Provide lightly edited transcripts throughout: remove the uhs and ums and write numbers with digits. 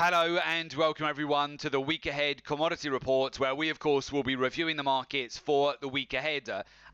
Hello and welcome everyone to the week ahead commodity report, where we of course will be reviewing the markets for the week ahead.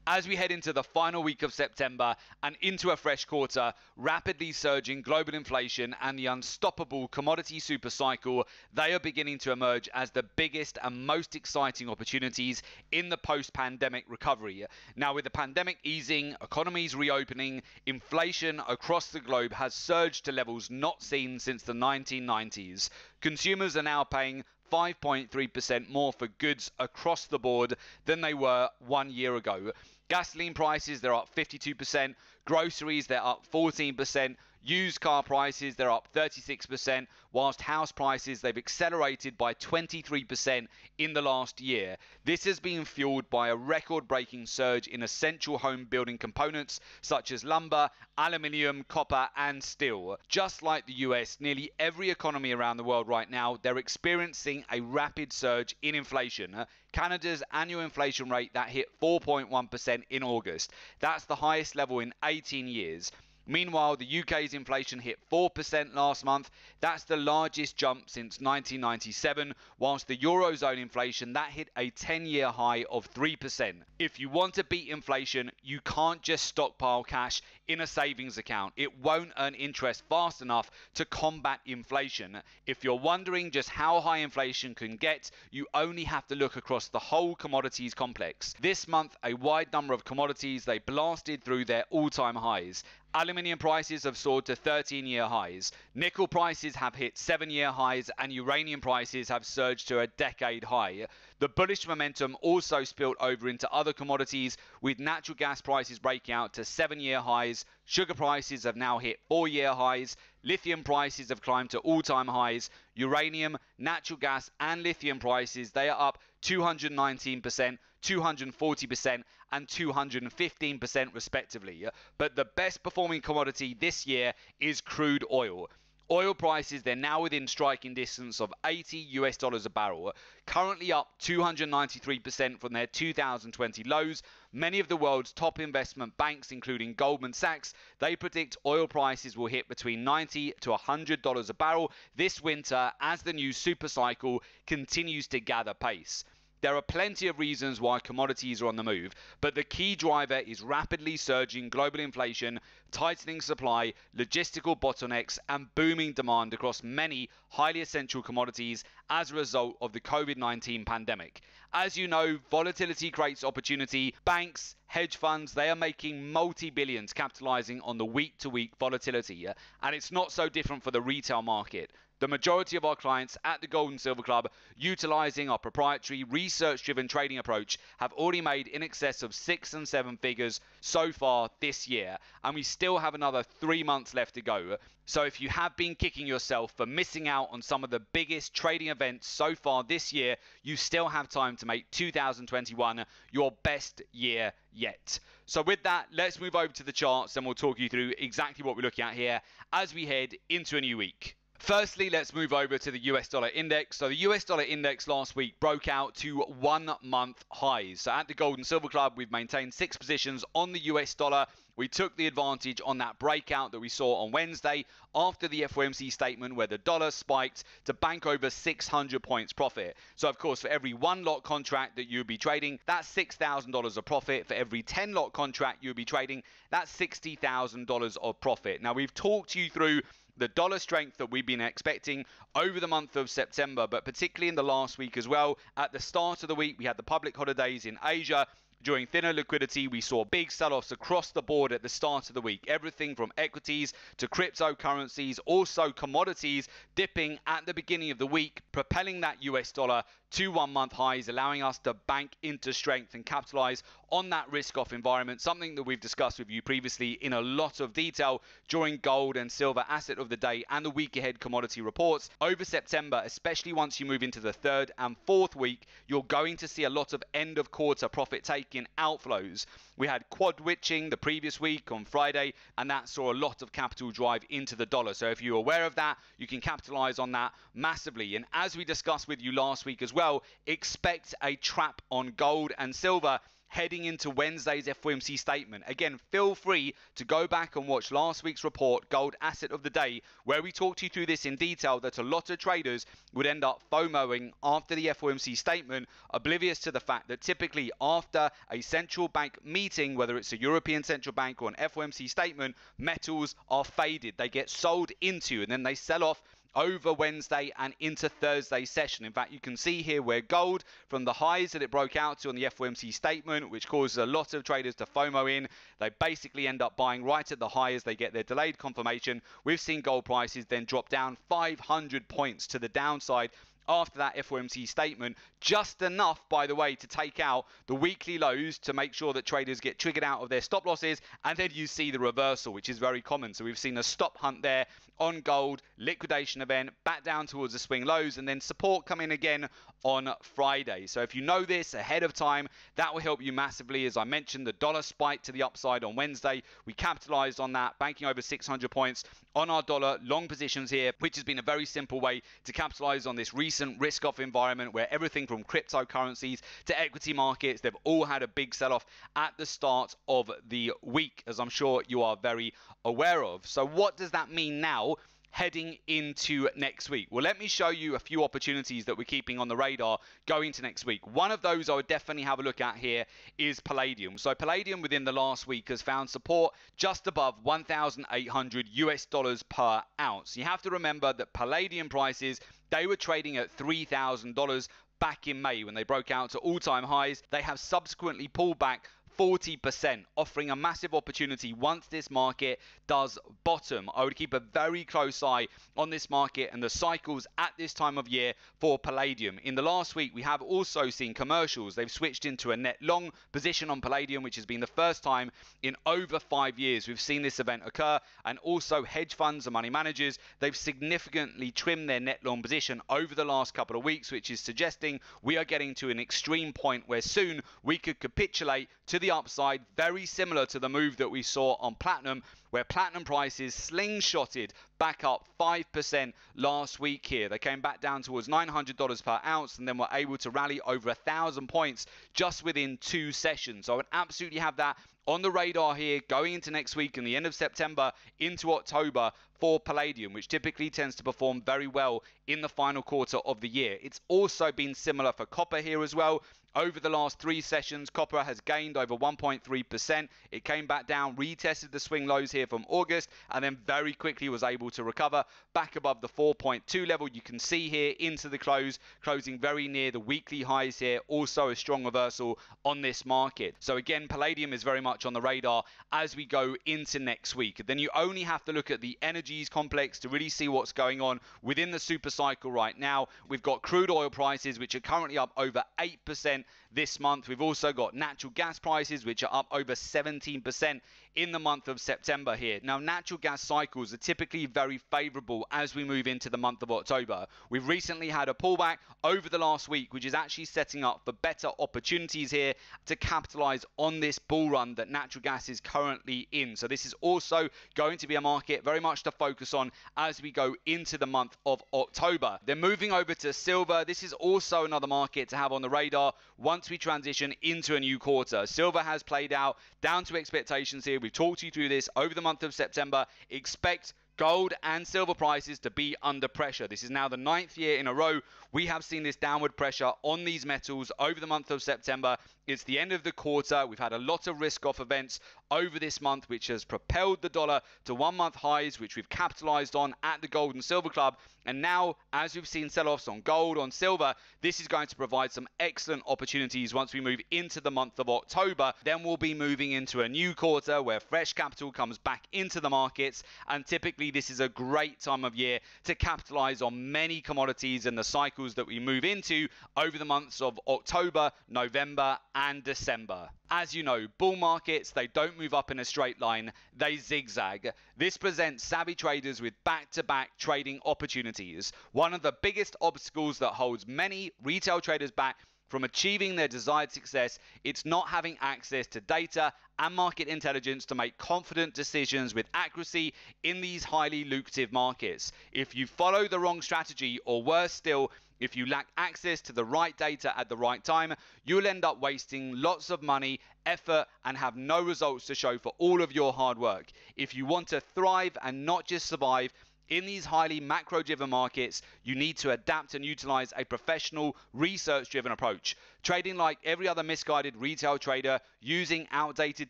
As we head into the final week of September and into a fresh quarter, rapidly surging global inflation and the unstoppable commodity super cycle, they are beginning to emerge as the biggest and most exciting opportunities in the post-pandemic recovery. Now, with the pandemic easing, economies reopening, inflation across the globe has surged to levels not seen since the 1990s. Consumers are now paying 5.3% more for goods across the board than they were 1 year ago. Gasoline prices, they're up 52%. Groceries, they're up 14%. Used car prices, they're up 36%, whilst house prices, they've accelerated by 23% in the last year. This has been fueled by a record-breaking surge in essential home building components such as lumber, aluminium, copper, and steel. Just like the US, nearly every economy around the world right now, they're experiencing a rapid surge in inflation. Canada's annual inflation rate that hit 4.1% in August. That's the highest level in 18 years. Meanwhile, the UK's inflation hit 4% last month. That's the largest jump since 1997, whilst the Eurozone inflation, that hit a 10-year high of 3%. If you want to beat inflation, you can't just stockpile cash in a savings account. It won't earn interest fast enough to combat inflation. If you're wondering just how high inflation can get, you only have to look across the whole commodities complex. This month, a wide number of commodities, they blasted through their all-time highs. Aluminium prices have soared to 13-year highs. Nickel prices have hit 7-year highs, and uranium prices have surged to a decade high. The bullish momentum also spilled over into other commodities, with natural gas prices breaking out to 7-year highs. Sugar prices have now hit 4-year highs. Lithium prices have climbed to all-time highs. Uranium, natural gas, and lithium prices, they are up 219%, 240%, and 215% respectively. But the best performing commodity this year is crude oil. Oil prices, they're now within striking distance of $80 a barrel, currently up 293% from their 2020 lows. Many of the world's top investment banks, including Goldman Sachs, they predict oil prices will hit between $90 to $100 a barrel this winter as the new super cycle continues to gather pace. There are plenty of reasons why commodities are on the move, but the key driver is rapidly surging global inflation, tightening supply, logistical bottlenecks, and booming demand across many highly essential commodities as a result of the COVID-19 pandemic. As you know, volatility creates opportunity. Banks, hedge funds, they are making multi-billions capitalizing on the week-to-week volatility, and it's not so different for the retail market. The majority of our clients at the Gold and Silver Club, utilizing our proprietary research-driven trading approach, have already made in excess of 6 and 7 figures so far this year, and we still have another 3 months left to go. So if you have been kicking yourself for missing out on some of the biggest trading events so far this year, you still have time to make 2021 your best year yet. So with that, let's move over to the charts and we'll talk you through exactly what we're looking at here as we head into a new week. Firstly, let's move over to the US dollar index. So the US dollar index last week broke out to 1-month highs. So at the Gold and Silver Club, we've maintained 6 positions on the US dollar. We took the advantage on that breakout that we saw on Wednesday after the FOMC statement, where the dollar spiked to bank over 600 points profit. So of course, for every 1 lot contract that you'll be trading, that's $6,000 of profit. For every 10 lot contract you'll be trading, that's $60,000 of profit. Now, we've talked you through the dollar strength that we've been expecting over the month of September, but particularly in the last week as well. At the start of the week, we had the public holidays in Asia. During thinner liquidity, we saw big sell-offs across the board at the start of the week. Everything from equities to cryptocurrencies, also commodities dipping at the beginning of the week, propelling that US dollar to 1-month highs, allowing us to bank into strength and capitalize on that risk-off environment, something that we've discussed with you previously in a lot of detail during Gold and Silver Asset of the Day and the week ahead commodity reports. Over September, especially once you move into the 3rd and 4th week, you're going to see a lot of end of quarter profit taking outflows. We had quad witching the previous week on Friday, and that saw a lot of capital drive into the dollar. So if you're aware of that, you can capitalize on that massively. And as we discussed with you last week as well, expect a trap on gold and silver heading into Wednesday's FOMC statement. Again, feel free to go back and watch last week's report, Gold Asset of the Day, where we talked you through this in detail, that a lot of traders would end up FOMOing after the FOMC statement, oblivious to the fact that typically after a central bank meeting, whether it's a European central bank or an FOMC statement, metals are faded. They get sold into and then they sell off over Wednesday and into Thursday's session. In fact, you can see here where gold, from the highs that it broke out to on the FOMC statement, which causes a lot of traders to FOMO in, they basically end up buying right at the high as they get their delayed confirmation. We've seen gold prices then drop down 500 points to the downside after that FOMC statement, just enough, by the way, to take out the weekly lows to make sure that traders get triggered out of their stop losses, and then you see the reversal, which is very common. So we've seen a stop hunt there on gold, liquidation event, back down towards the swing lows, and then support come in again on Friday. So if you know this ahead of time, that will help you massively. As I mentioned, the dollar spiked to the upside on Wednesday. We capitalized on that, banking over 600 points on our dollar long positions here, which has been a very simple way to capitalize on this recent risk-off environment where everything from cryptocurrencies to equity markets, they've all had a big sell-off at the start of the week, as I'm sure you are very aware of. So what does that mean now heading into next week? Well, let me show you a few opportunities that we're keeping on the radar going to next week. One of those I would definitely have a look at here is palladium. So palladium within the last week has found support just above 1,800 US dollars per ounce. You have to remember that palladium prices, they were trading at $3,000 back in May when they broke out to all-time highs. They have subsequently pulled back 40%, offering a massive opportunity once this market does bottom. I would keep a very close eye on this market and the cycles at this time of year for palladium. In the last week, we have also seen commercials. They've switched into a net long position on palladium, which has been the first time in over 5 years we've seen this event occur. And also hedge funds and money managers, they've significantly trimmed their net long position over the last couple of weeks, which is suggesting we are getting to an extreme point where soon we could capitulate to the upside, very similar to the move that we saw on platinum, where platinum prices slingshotted back up 5% last week here. They came back down towards $900 per ounce and then were able to rally over 1,000 points just within 2 sessions. So I would absolutely have that on the radar here going into next week and the end of September into October for palladium, which typically tends to perform very well in the final quarter of the year. It's also been similar for copper here as well. Over the last 3 sessions, copper has gained over 1.3%. It came back down, retested the swing lows here from August, and then very quickly was able to recover back above the 4.2 level. You can see here into the close, closing very near the weekly highs here. Also a strong reversal on this market. So again, palladium is very much on the radar as we go into next week. Then you only have to look at the energies complex to really see what's going on within the super cycle right now. We've got crude oil prices, which are currently up over 8% this month. We've also got natural gas prices, which are up over 17% in the month of September here. Now, natural gas cycles are typically very favorable as we move into the month of October. We've recently had a pullback over the last week, which is actually setting up for better opportunities here to capitalize on this bull run that natural gas is currently in. So this is also going to be a market very much to focus on as we go into the month of October. Then moving over to silver, this is also another market to have on the radar once we transition into a new quarter. Silver has played out down to expectations here. We've talked you through this over the month of September. Expect gold and silver prices to be under pressure. This is now the 9th year in a row we have seen this downward pressure on these metals over the month of September. It's the end of the quarter. We've had a lot of risk-off events over this month, which has propelled the dollar to 1-month highs, which we've capitalized on at the Gold and Silver Club. And now, as we've seen sell-offs on gold, on silver, this is going to provide some excellent opportunities once we move into the month of October. Then we'll be moving into a new quarter where fresh capital comes back into the markets. And typically, this is a great time of year to capitalize on many commodities and the cycles that we move into over the months of October, November, and December. As you know, bull markets, they don't move up in a straight line, they zigzag. This presents savvy traders with back-to-back trading opportunities. One of the biggest obstacles that holds many retail traders back from achieving their desired success, it's not having access to data and market intelligence to make confident decisions with accuracy in these highly lucrative markets. If you follow the wrong strategy, or worse still, if you lack access to the right data at the right time, you'll end up wasting lots of money, effort, and have no results to show for all of your hard work. If you want to thrive and not just survive in these highly macro-driven markets, you need to adapt and utilize a professional, research-driven approach. Trading like every other misguided retail trader using outdated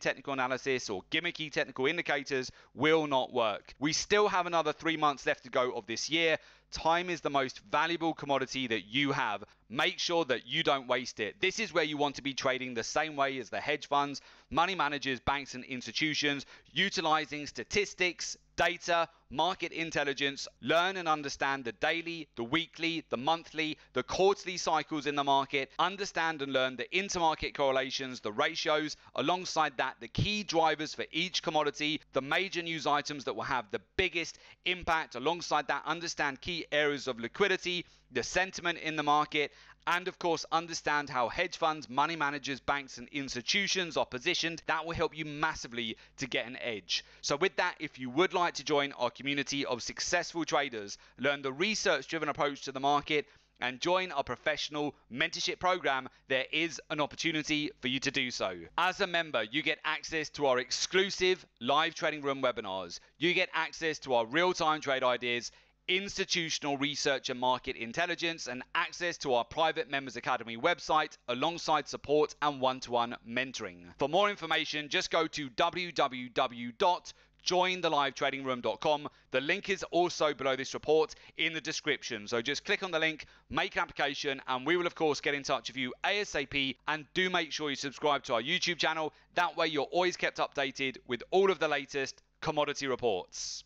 technical analysis or gimmicky technical indicators will not work. We still have another 3 months left to go of this year. Time is the most valuable commodity that you have. Make sure that you don't waste it. This is where you want to be trading the same way as the hedge funds, money managers, banks, and institutions, utilizing statistics, data, market intelligence. Learn and understand the daily, the weekly, the monthly, the quarterly cycles in the market. Understand and learn the intermarket correlations, the ratios. Alongside that, the key drivers for each commodity, the major news items that will have the biggest impact. Alongside that, understand key areas of liquidity, the sentiment in the market, and of course understand how hedge funds, money managers, banks, and institutions are positioned. That will help you massively to get an edge. So with that, if you would like to join our community of successful traders, learn the research-driven approach to the market, and join our professional mentorship program, there is an opportunity for you to do so. As a member, you get access to our exclusive live trading room webinars. You get access to our real-time trade ideas, institutional research and market intelligence, and access to our private Members Academy website, alongside support and one-to-one mentoring. For more information, just go to www.jointhelivetradingroom.com. The link is also below this report in the description. So just click on the link, make an application, and we will of course get in touch with you ASAP. And do make sure you subscribe to our YouTube channel. That way you're always kept updated with all of the latest commodity reports.